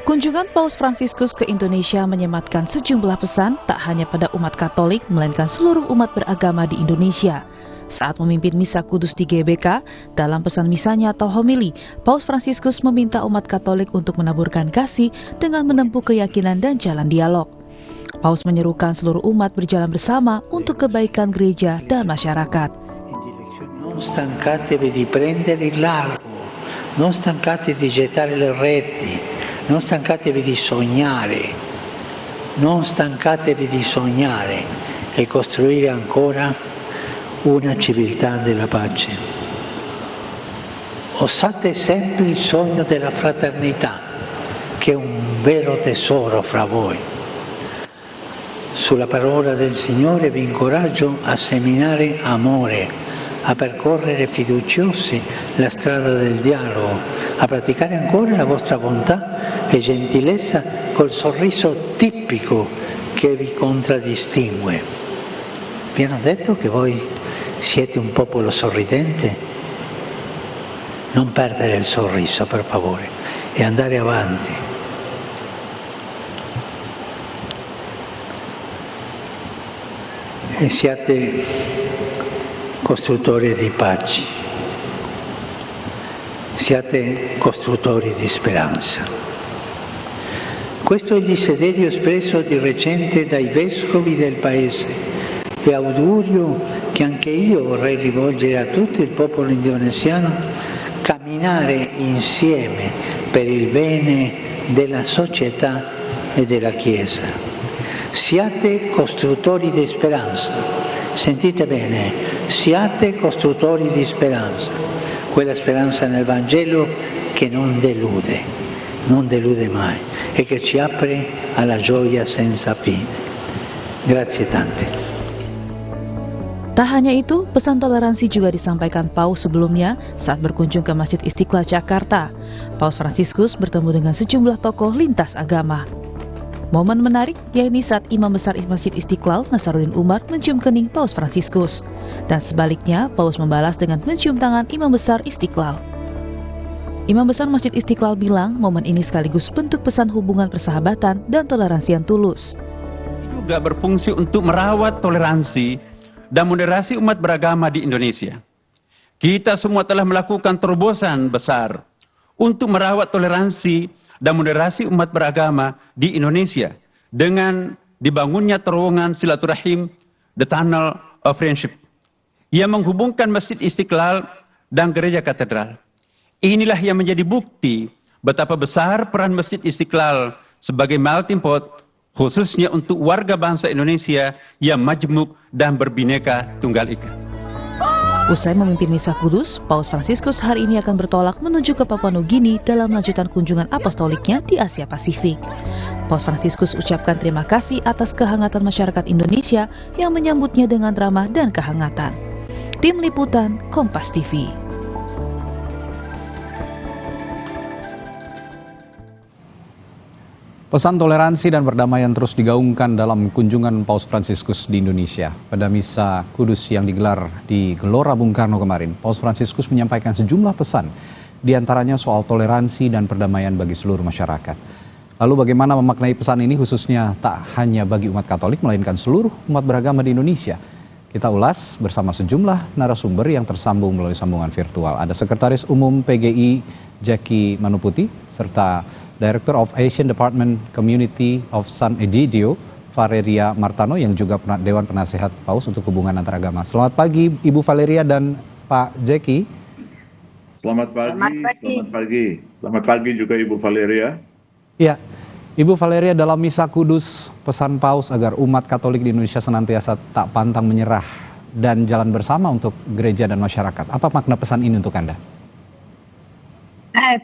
Kunjungan Paus Fransiskus ke Indonesia menyematkan sejumlah pesan tak hanya pada umat Katolik, melainkan seluruh umat beragama di Indonesia. Saat memimpin Misa Kudus di GBK, dalam pesan misanya atau homili, Paus Fransiskus meminta umat Katolik untuk menaburkan kasih dengan menempuh keyakinan dan jalan dialog. Paus menyerukan seluruh umat berjalan bersama untuk kebaikan gereja dan masyarakat. Non stancatevi di prendere il largo, non stancatevi di gettare le reti, non stancatevi di sognare, non stancatevi di sognare e costruire ancora una civiltà della pace. Osate sempre il sogno della fraternità, che è un vero tesoro fra voi. Sulla parola del Signore vi incoraggio a seminare amore, a percorrere fiduciosi la strada del dialogo, a praticare ancora la vostra bontà e gentilezza col sorriso tipico che vi contraddistingue. Vi hanno detto che voi siete un popolo sorridente? Non perdere il sorriso, per favore, e andare avanti. E siate costruttori di pace, siate costruttori di speranza. Questo è il desiderio espresso di recente dai vescovi del Paese e augurio che anche io vorrei rivolgere a tutto il popolo indonesiano: camminare insieme per il bene della società e della Chiesa. Siate costruttori di speranza, sentite bene, siate costruttori di speranza, quella speranza nel Vangelo che non delude mai e che ci apre alla gioia senza fine. Grazie tante. Tak hanya itu, pesan toleransi juga disampaikan Paus sebelumnya saat berkunjung ke Masjid Istiqlal Jakarta. Paus Fransiskus bertemu dengan sejumlah tokoh lintas agama. Momen menarik yakni saat Imam Besar Masjid Istiqlal, Nasaruddin Umar, mencium kening Paus Fransiskus. Dan sebaliknya, Paus membalas dengan mencium tangan Imam Besar Istiqlal. Imam Besar Masjid Istiqlal bilang momen ini sekaligus bentuk pesan hubungan persahabatan dan toleransi yang tulus. Juga berfungsi untuk merawat toleransi dan moderasi umat beragama di Indonesia. Kita semua telah melakukan terobosan besar untuk merawat toleransi dan moderasi umat beragama di Indonesia dengan dibangunnya terowongan silaturahim, The Tunnel of Friendship, yang menghubungkan Masjid Istiqlal dan Gereja Katedral. Inilah yang menjadi bukti betapa besar peran Masjid Istiqlal sebagai melting pot, khususnya untuk warga bangsa Indonesia yang majmuk dan berbineka tunggal ika. Usai memimpin Misa Kudus, Paus Fransiskus hari ini akan bertolak menuju ke Papua Nugini dalam lanjutan kunjungan apostoliknya di Asia Pasifik. Paus Fransiskus ucapkan terima kasih atas kehangatan masyarakat Indonesia yang menyambutnya dengan ramah dan kehangatan. Tim Liputan Kompas TV. Pesan toleransi dan perdamaian terus digaungkan dalam kunjungan Paus Fransiskus di Indonesia. Pada Misa Kudus yang digelar di Gelora Bung Karno kemarin, Paus Fransiskus menyampaikan sejumlah pesan, diantaranya soal toleransi dan perdamaian bagi seluruh masyarakat. Lalu bagaimana memaknai pesan ini khususnya tak hanya bagi umat Katolik, melainkan seluruh umat beragama di Indonesia? Kita ulas bersama sejumlah narasumber yang tersambung melalui sambungan virtual. Ada Sekretaris Umum PGI Jackie Manuputi, serta Director of Asian Department Community of San Egidio, Valeria Martano, yang juga Dewan Penasehat Paus untuk hubungan antaragama. Selamat pagi Ibu Valeria dan Pak Jackie. Selamat pagi. Selamat pagi juga Ibu Valeria. Ya, Ibu Valeria, dalam Misa Kudus, pesan Paus agar umat Katolik di Indonesia senantiasa tak pantang menyerah dan jalan bersama untuk gereja dan masyarakat. Apa makna pesan ini untuk Anda?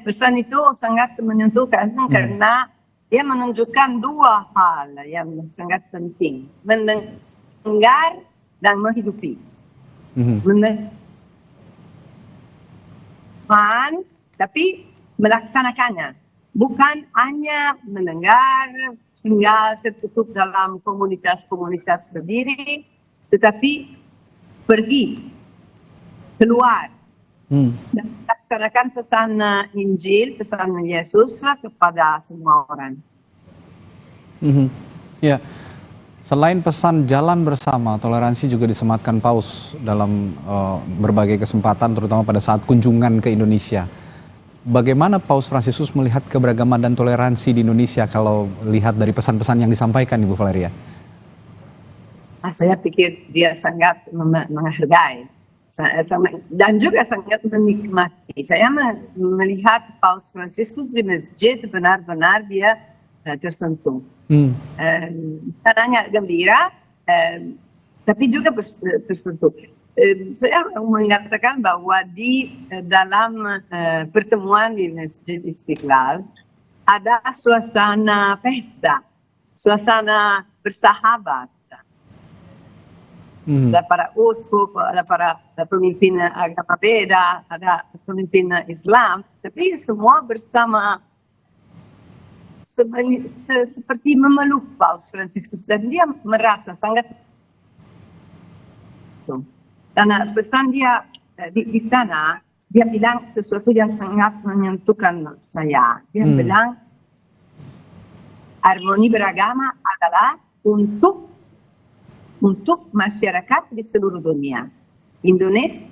Pesan itu sangat menentukan karena dia menunjukkan dua hal yang sangat penting. Mendengar dan menghidupi. Mendengar, tapi melaksanakannya. Bukan hanya mendengar, tinggal tertutup dalam komunitas-komunitas sendiri, tetapi pergi, keluar, dan laksanakan pesan Injil, pesan Yesus kepada semua orang. Ya, selain pesan jalan bersama, toleransi juga disematkan Paus dalam berbagai kesempatan, terutama pada saat kunjungan ke Indonesia. Bagaimana Paus Fransiskus melihat keberagaman dan toleransi di Indonesia kalau lihat dari pesan-pesan yang disampaikan, Ibu Valeria? Saya pikir dia sangat menghargai dan juga sangat menikmati. Saya melihat Paus Fransiskus di masjid benar-benar dia tersentuh. Caranya gembira, tapi juga tersentuh. Saya mengatakan bahwa di dalam pertemuan di Masjid Istiqlal ada suasana pesta, suasana bersahabat. Ada para uskup, ada para pemimpin agama beda, ada pemimpin Islam, tapi semua bersama seperti memeluk Paus Fransiskus dan dia merasa sangat karena pesan dia di sana dia bilang sesuatu yang sangat menyentuhkan saya. Dia bilang harmoni beragama adalah untuk masyarakat di seluruh dunia. Indonesia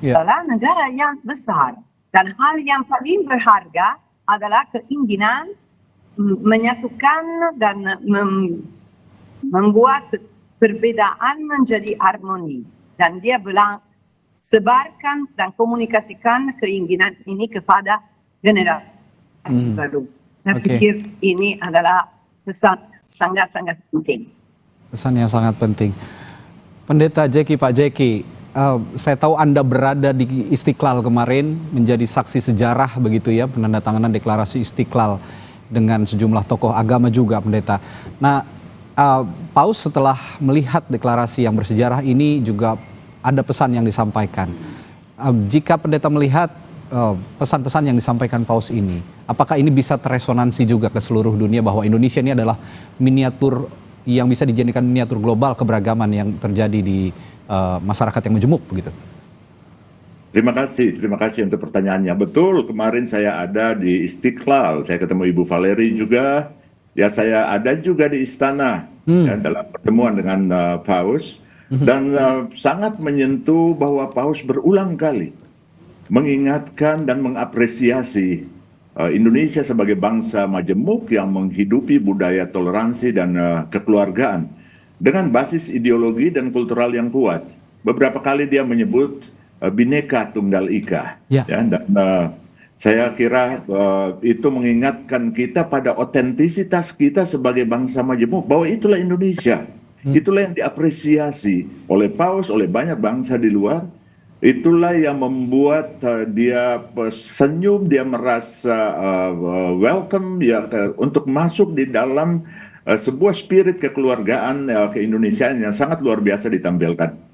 adalah negara yang besar dan hal yang paling berharga adalah keinginan menyatukan dan membuat perbedaan menjadi harmoni. Dan dia bilang sebarkan dan komunikasikan keinginan ini kepada generasi baru. Saya pikir ini adalah pesan sangat-sangat penting. Pesan yang sangat penting. Pendeta Jeki, Pak Jeki, saya tahu Anda berada di Istiqlal kemarin menjadi saksi sejarah begitu ya, penandatanganan deklarasi Istiqlal dengan sejumlah tokoh agama juga, Pendeta. Nah, Paus setelah melihat deklarasi yang bersejarah ini juga ada pesan yang disampaikan. Jika Pendeta melihat pesan-pesan yang disampaikan Paus ini, apakah ini bisa terresonansi juga ke seluruh dunia bahwa Indonesia ini adalah miniatur yang bisa dijadikan miniatur global keberagaman yang terjadi di masyarakat yang majemuk begitu? Terima kasih untuk pertanyaannya. Betul, kemarin saya ada di Istiqlal, saya ketemu Ibu Valeri juga, ya saya ada juga di istana ya, dalam pertemuan dengan Paus, dan sangat menyentuh bahwa Paus berulang kali mengingatkan dan mengapresiasi Indonesia sebagai bangsa majemuk yang menghidupi budaya toleransi dan kekeluargaan dengan basis ideologi dan kultural yang kuat. Beberapa kali dia menyebut Bhinneka Tunggal Ika, ya, dan saya kira itu mengingatkan kita pada otentisitas kita sebagai bangsa majemuk, bahwa itulah Indonesia, itulah yang diapresiasi oleh Paus, oleh banyak bangsa di luar. Itulah yang membuat dia senyum, dia merasa welcome ya, untuk masuk di dalam sebuah spirit kekeluargaan keindonesiaan yang sangat luar biasa ditampilkan.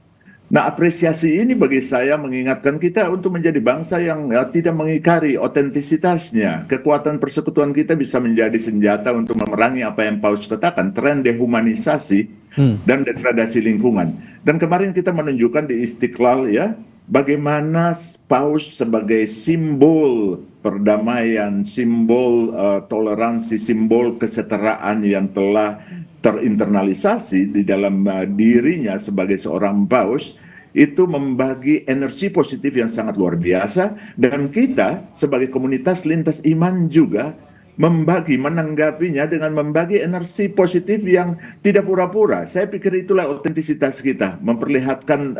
Nah, apresiasi ini bagi saya mengingatkan kita untuk menjadi bangsa yang tidak mengingkari otentisitasnya. Kekuatan persekutuan kita bisa menjadi senjata untuk memerangi apa yang Paus katakan, tren dehumanisasi dan degradasi lingkungan. Dan kemarin kita menunjukkan di Istiqlal ya, bagaimana Paus sebagai simbol perdamaian, simbol toleransi, simbol kesetaraan yang telah terinternalisasi di dalam dirinya sebagai seorang Paus, itu membagi energi positif yang sangat luar biasa, dan kita sebagai komunitas lintas iman juga menanggapinya dengan membagi energi positif yang tidak pura-pura. Saya pikir itulah otentisitas kita, memperlihatkan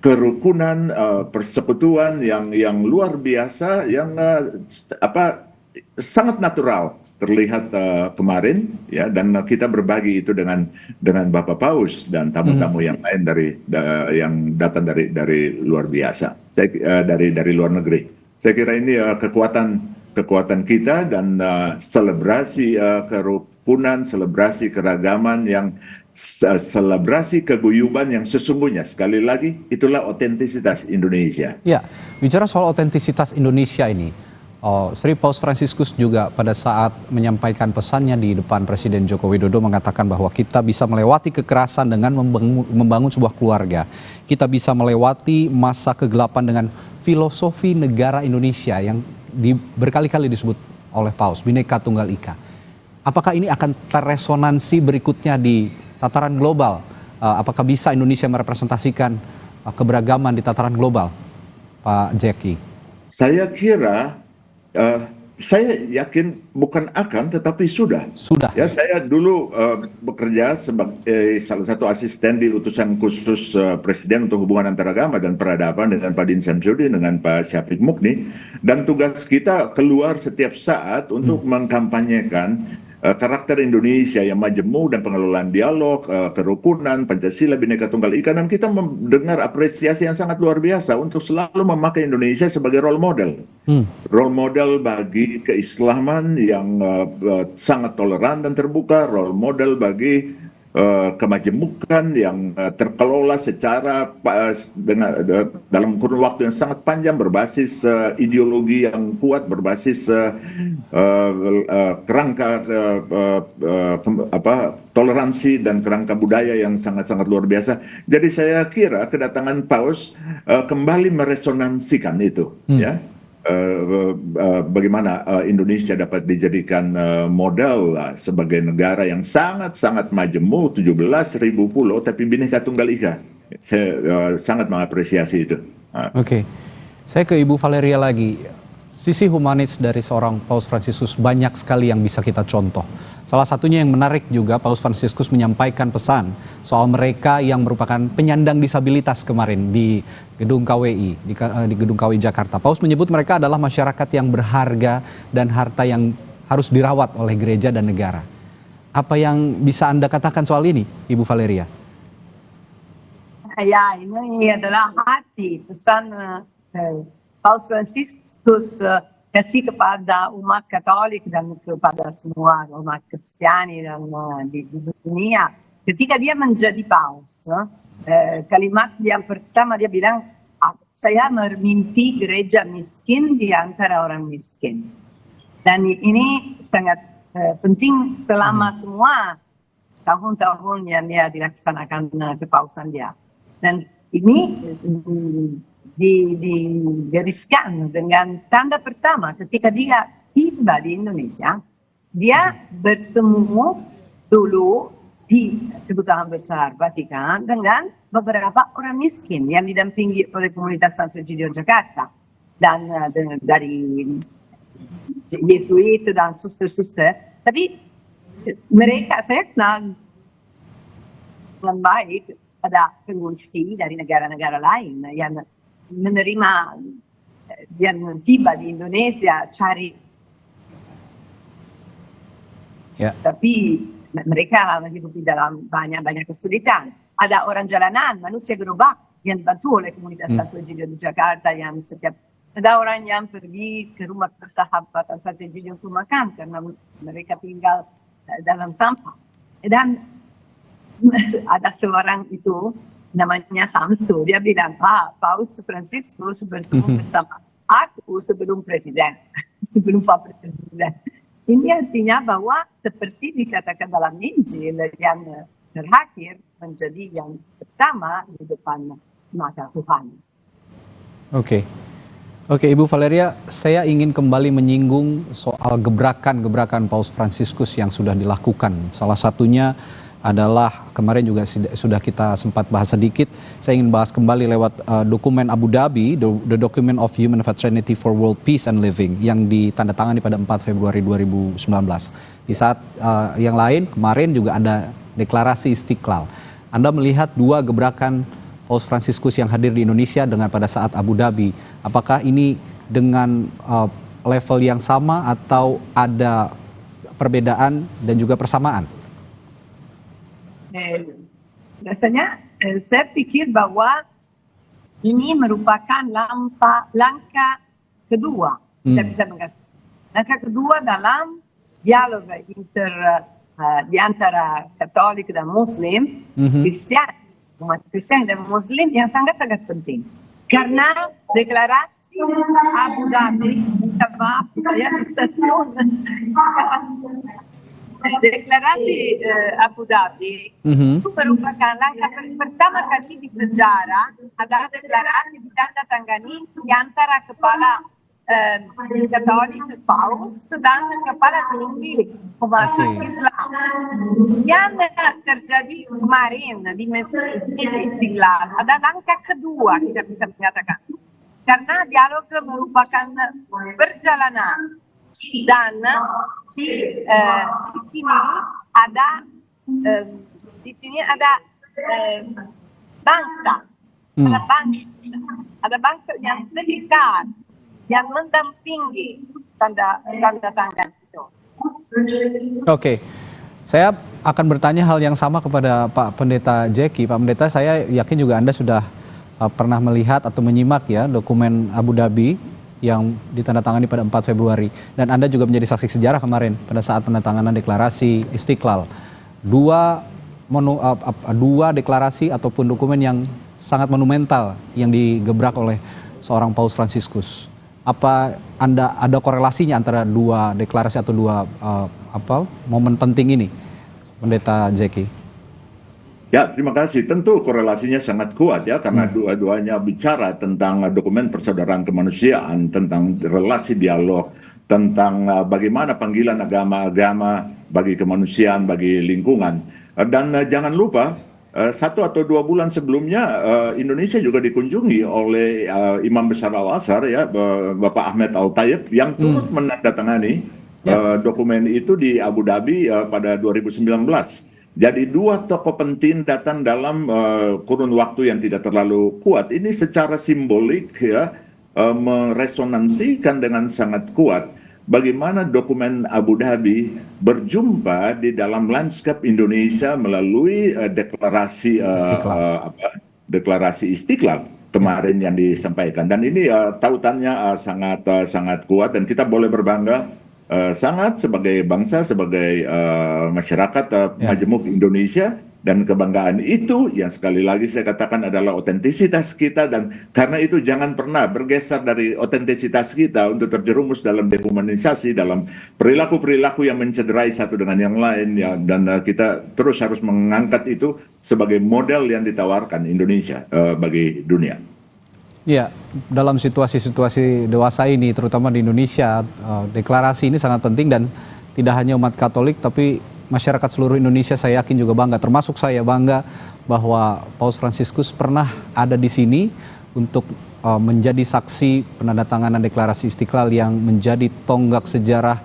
kerukunan, persekutuan yang luar biasa, yang sangat natural terlihat kemarin ya, dan kita berbagi itu dengan Bapak Paus dan tamu-tamu yang lain yang datang dari luar biasa, dari luar negeri. Saya kira ini kekuatan kita dan selebrasi kerukunan, selebrasi keragaman, yang selebrasi keguyuban yang sesungguhnya. Sekali lagi, itulah otentisitas Indonesia. Ya, bicara soal otentisitas Indonesia ini, Sri Paus Fransiskus juga pada saat menyampaikan pesannya di depan Presiden Joko Widodo mengatakan bahwa kita bisa melewati kekerasan dengan membangun sebuah keluarga. Kita bisa melewati masa kegelapan dengan filosofi negara Indonesia yang berkali-kali disebut oleh Paus, Bhinneka Tunggal Ika. Apakah ini akan terresonansi berikutnya di tataran global? Apakah bisa Indonesia merepresentasikan keberagaman di tataran global, Pak Jeki? Saya kira saya yakin bukan akan, tetapi sudah. Ya, saya dulu bekerja sebagai salah satu asisten di utusan khusus Presiden untuk hubungan antaragama dan peradaban dengan Pak Din Syamsuddin, dengan Pak Syafiq Mukni, dan tugas kita keluar setiap saat untuk mengkampanyekan karakter Indonesia yang majemuk dan pengelolaan dialog, kerukunan, Pancasila, Bhinneka Tunggal Ika, dan kita mendengar apresiasi yang sangat luar biasa untuk selalu memakai Indonesia sebagai role model. Role model bagi keislaman yang sangat toleran dan terbuka, role model bagi kemajemukan yang terkelola secara dalam kurun waktu yang sangat panjang, berbasis ideologi yang kuat, berbasis kerangka toleransi dan kerangka budaya yang sangat-sangat luar biasa. Jadi saya kira kedatangan Paus kembali meresonansikan itu, ya. Bagaimana Indonesia dapat dijadikan model sebagai negara yang sangat-sangat majemuk, 17.000 pulau, tapi Bhinneka Tunggal Ika. Saya sangat mengapresiasi itu. Oke, saya ke Ibu Valeria lagi. Sisi humanis dari seorang Paus Fransiskus banyak sekali yang bisa kita contoh. Salah satunya yang menarik juga, Paus Fransiskus menyampaikan pesan soal mereka yang merupakan penyandang disabilitas kemarin di Gedung KWI, di Gedung KWI Jakarta. Paus menyebut mereka adalah masyarakat yang berharga dan harta yang harus dirawat oleh gereja dan negara. Apa yang bisa Anda katakan soal ini, Ibu Valeria? Ya, ini adalah hati pesan Paus Fransiskus kasih kepada umat Katolik dan kepada semua umat Kristiani dan di dunia. Ketika dia menjadi paus, kalimat yang pertama dia bilang, saya bermimpi gereja miskin di antara orang miskin. Dan ini sangat penting selama semua tahun-tahun yang dia dilaksanakan kepausan dia. Dan ini digariskan dengan tanda pertama ketika dia tiba di Indonesia, dia bertemu dulu di Kedutaan Besar Vatikan dengan beberapa orang miskin yang didampingi oleh komunitas Santo Egidio Jakarta dan dari Yesuit dan suster-suster. Tapi mereka saya kenal dengan baik, ada pengungsi dari negara-negara lain yang menerima, yang tiba di Indonesia cari, tapi mereka hidup dalam banyak kesulitan. Ada orang jalanan, manusia gerobak yang dibantu oleh komunitas Santo Egidio di Jakarta, yang setiap ada orang yang pergi ke rumah persahabatan Santo Egidio untuk makan karena mereka tinggal dalam sampah. Dan ada seorang itu namanya Samsu, dia bilang, Paus Fransiskus bertemu bersama aku sebelum presiden, sebelum Pak Presiden. Ini artinya bahwa seperti dikatakan dalam Injil, yang terakhir menjadi yang pertama di depan mata Tuhan. Oke, Ibu Valeria, saya ingin kembali menyinggung soal gebrakan-gebrakan Paus Fransiskus yang sudah dilakukan. Salah satunya adalah kemarin juga sudah kita sempat bahas sedikit. Saya ingin bahas kembali lewat dokumen Abu Dhabi, The Document of Human Fraternity for World Peace and Living, yang ditandatangani pada 4 Februari 2019. Di saat yang lain kemarin juga ada deklarasi Istiqlal. Anda melihat dua gebrakan Paus Fransiskus yang hadir di Indonesia dengan pada saat Abu Dhabi. Apakah ini dengan level yang sama atau ada perbedaan dan juga persamaan? Rasanya saya pikir bahwa ini merupakan langkah kedua, kita bisa mengatakan langkah kedua dalam dialog di antara Katolik dan Muslim, Kristen, umat Kristen dan Muslim yang sangat-sangat penting. Karena deklarasi Abu Dhabi, maaf saya di stasiun, deklarasi Abu Dhabi itu merupakan langkah pertama kali di sejarah ada deklarasi ditandatangani di antara kepala Katolik Paus dan kepala tinggi umat Islam yang terjadi kemarin di Masjid Istiqlal. Ada langkah kedua kita bisa menyatakan karena dialog merupakan perjalanan dan di sini ada bangsa, ada bangsa yang dekat, yang mendampingi tanda tangan itu. Oke, saya akan bertanya hal yang sama kepada Pak Pendeta Jeki. Pak Pendeta, saya yakin juga Anda sudah pernah melihat atau menyimak ya dokumen Abu Dhabi yang ditandatangani pada 4 Februari. Dan Anda juga menjadi saksi sejarah kemarin pada saat penandatanganan deklarasi Istiqlal. Dua deklarasi ataupun dokumen yang sangat monumental yang digebrak oleh seorang Paus Fransiskus. Apa Anda ada korelasinya antara dua deklarasi atau dua momen penting ini, Pendeta Jeki? Ya, terima kasih. Tentu korelasinya sangat kuat ya, karena dua-duanya bicara tentang dokumen persaudaraan kemanusiaan, tentang relasi dialog, tentang bagaimana panggilan agama-agama bagi kemanusiaan, bagi lingkungan. Dan jangan lupa, 1 atau 2 bulan sebelumnya Indonesia juga dikunjungi oleh Imam Besar Al-Azhar ya, Bapak Ahmed Al-Tayyib yang turut menandatangani dokumen itu di Abu Dhabi pada 2019. Jadi 2 tokoh penting datang dalam kurun waktu yang tidak terlalu kuat. Ini secara simbolik ya meresonansikan dengan sangat kuat bagaimana dokumen Abu Dhabi berjumpa di dalam lanskap Indonesia melalui deklarasi deklarasi Istiqlal kemarin yang disampaikan. Dan ini tautannya sangat kuat dan kita boleh berbangga sangat sebagai bangsa, sebagai masyarakat Majemuk Indonesia, dan kebanggaan itu yang sekali lagi saya katakan adalah otentisitas kita, dan karena itu jangan pernah bergeser dari otentisitas kita untuk terjerumus dalam dehumanisasi, dalam perilaku-perilaku yang mencederai satu dengan yang lain ya, dan kita terus harus mengangkat itu sebagai model yang ditawarkan Indonesia bagi dunia. Ya, dalam situasi-situasi dewasa ini, terutama di Indonesia, deklarasi ini sangat penting dan tidak hanya umat Katolik, tapi masyarakat seluruh Indonesia saya yakin juga bangga, termasuk saya bangga bahwa Paus Fransiskus pernah ada di sini untuk menjadi saksi penandatanganan deklarasi Istiqlal yang menjadi tonggak sejarah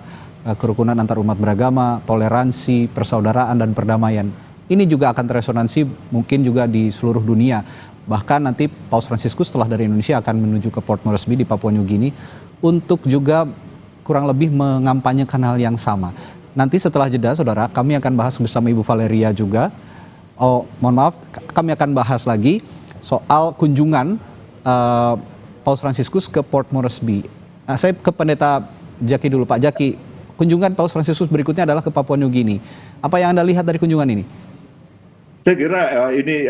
kerukunan antar umat beragama, toleransi, persaudaraan, dan perdamaian. Ini juga akan teresonansi mungkin juga di seluruh dunia. Bahkan nanti Paus Fransiskus setelah dari Indonesia akan menuju ke Port Moresby di Papua New Guinea untuk juga kurang lebih mengampanyekan hal yang sama. Nanti setelah jeda, saudara, kami akan bahas bersama Ibu Valeria juga. Kami akan bahas lagi soal kunjungan Paus Fransiskus ke Port Moresby. Nah, saya ke Pendeta Jaki dulu, Pak Jaki. Kunjungan Paus Fransiskus berikutnya adalah ke Papua New Guinea. Apa yang Anda lihat dari kunjungan ini? Saya kira ini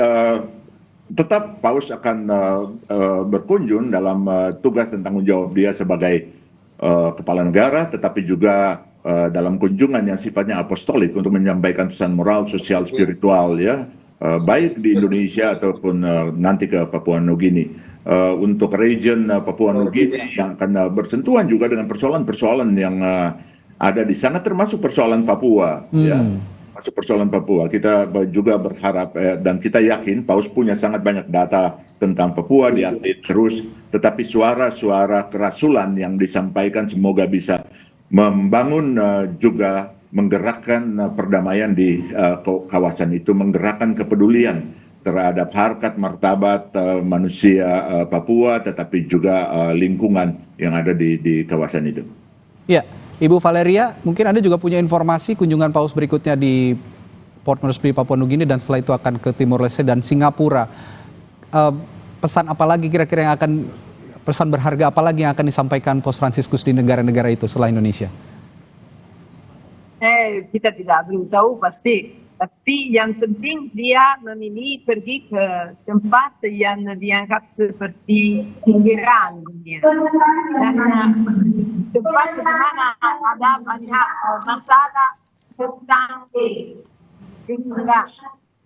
tetap Paus akan berkunjung dalam tugas dan tanggung jawab dia sebagai kepala negara, tetapi juga dalam kunjungan yang sifatnya apostolik untuk menyampaikan pesan moral, sosial, spiritual ya, baik di Indonesia ataupun nanti ke Papua New Guinea. Untuk region Papua New Guinea yang akan bersentuhan juga dengan persoalan-persoalan yang ada di sana, termasuk persoalan Papua ya. Masuk persoalan Papua, kita juga berharap dan kita yakin Paus punya sangat banyak data tentang Papua, diupdate terus, tetapi suara-suara kerasulan yang disampaikan semoga bisa membangun juga menggerakkan perdamaian di kawasan itu, menggerakkan kepedulian terhadap harkat martabat manusia Papua, tetapi juga lingkungan yang ada di kawasan itu. Ya, Ibu Valeria, mungkin Anda juga punya informasi kunjungan Paus berikutnya di Port Moresby, Papua New Guinea, dan setelah itu akan ke Timor Leste dan Singapura. Pesan apa lagi kira-kira yang akan, pesan berharga apa lagi yang akan disampaikan Paus Fransiskus di negara-negara itu setelah Indonesia? Kita belum tahu pasti Tapi yang penting dia memilih pergi ke tempat yang dianggap seperti pinggiran dunia. Dan tempat di mana ada banyak masalah tentang lingkungan.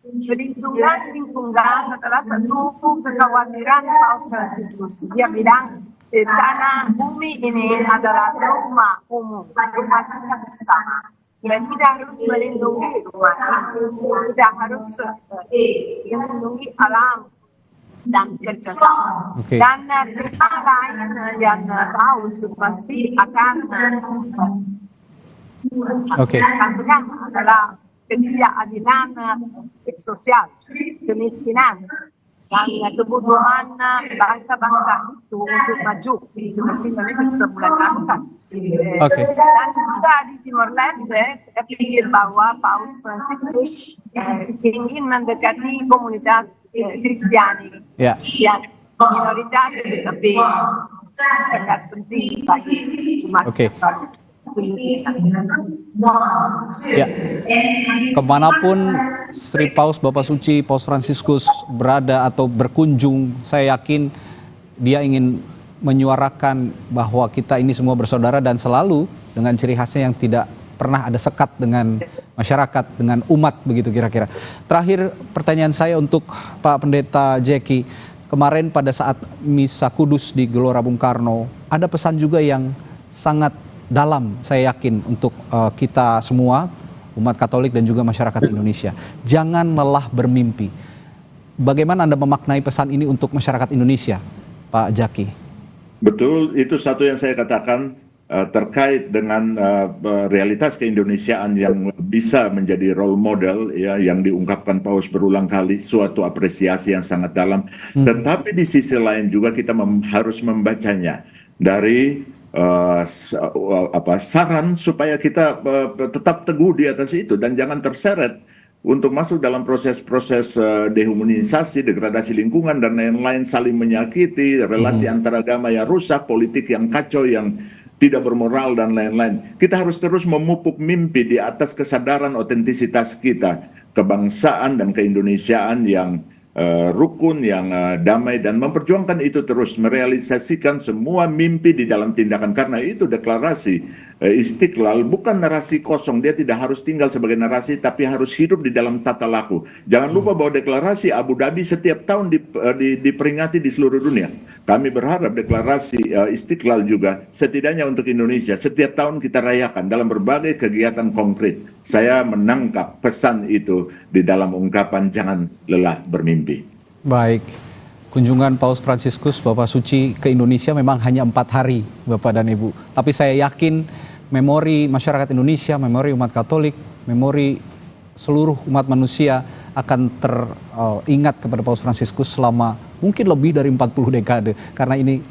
Pelindungan lingkungan adalah satu kekhawatiran Paus Fransiskus. Dia bilang, tanah bumi ini adalah rumah umum, rumah kita bersama. Dan kita harus melindungi rumah ini, kita harus melindungi alam dan kerjasama. Okay. Dan tema lain yang Paus pasti akan pegang adalah ketidakadilan sosial, kemiskinan, dan kebutuhan bangsa-bangsa itu untuk maju seperti mereka sudah mulai lakukan. Dan juga di Timor Leste, saya pikir bahwa Paus Fransiskus ingin mendekati komunitas Kristiani yang minoritas, tetapi sangat penting bagi umat. Ya, kemanapun Sri Paus Bapak Suci Paus Fransiskus berada atau berkunjung, saya yakin dia ingin menyuarakan bahwa kita ini semua bersaudara dan selalu dengan ciri khasnya yang tidak pernah ada sekat dengan masyarakat, dengan umat, begitu kira-kira. Terakhir pertanyaan saya untuk Pak Pendeta Jeki, kemarin pada saat Misa Kudus di Gelora Bung Karno, ada pesan juga yang sangat dalam, saya yakin, untuk kita semua, umat Katolik dan juga masyarakat Indonesia. Jangan lelah bermimpi. Bagaimana Anda memaknai pesan ini untuk masyarakat Indonesia, Pak Jaki? Betul, itu satu yang saya katakan terkait dengan realitas keindonesiaan yang bisa menjadi role model, ya, yang diungkapkan Paus berulang kali, suatu apresiasi yang sangat dalam. Tetapi di sisi lain juga kita harus membacanya dari saran supaya kita tetap teguh di atas itu dan jangan terseret untuk masuk dalam proses-proses dehumanisasi, degradasi lingkungan dan lain-lain, saling menyakiti, relasi antar agama yang rusak, politik yang kacau, yang tidak bermoral dan lain-lain. Kita harus terus memupuk mimpi di atas kesadaran otentisitas kita, kebangsaan dan keindonesiaan yang rukun, yang damai, dan memperjuangkan itu terus, merealisasikan semua mimpi di dalam tindakan. Karena itu deklarasi Istiqlal bukan narasi kosong, dia tidak harus tinggal sebagai narasi, tapi harus hidup di dalam tata laku. Jangan lupa bahwa deklarasi Abu Dhabi setiap tahun diperingati di seluruh dunia. Kami berharap deklarasi Istiqlal juga setidaknya untuk Indonesia setiap tahun kita rayakan dalam berbagai kegiatan konkret. Saya menangkap pesan itu di dalam ungkapan jangan lelah bermimpi. Baik, kunjungan Paus Fransiskus Bapak Suci ke Indonesia memang hanya 4 hari, Bapak dan Ibu. Tapi saya yakin memori masyarakat Indonesia, memori umat Katolik, memori seluruh umat manusia akan teringat kepada Paus Fransiskus selama mungkin lebih dari 40 dekade. Karena ini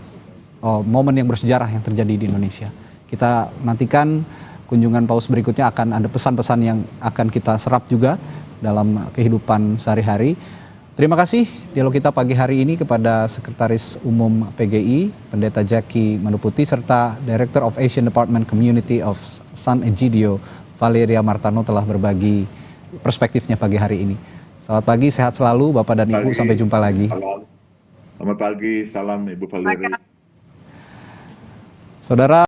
momen yang bersejarah yang terjadi di Indonesia. Kita nantikan kunjungan Paus berikutnya, akan ada pesan-pesan yang akan kita serap juga dalam kehidupan sehari-hari. Terima kasih dialog kita pagi hari ini kepada Sekretaris Umum PGI, Pendeta Jaki Manuputi, serta Director of Asian Department Community of San Egidio, Valeria Martano, telah berbagi perspektifnya pagi hari ini. Selamat pagi, sehat selalu Bapak dan Ibu, sampai jumpa lagi. Selamat pagi, salam Ibu Valeria. Saudara.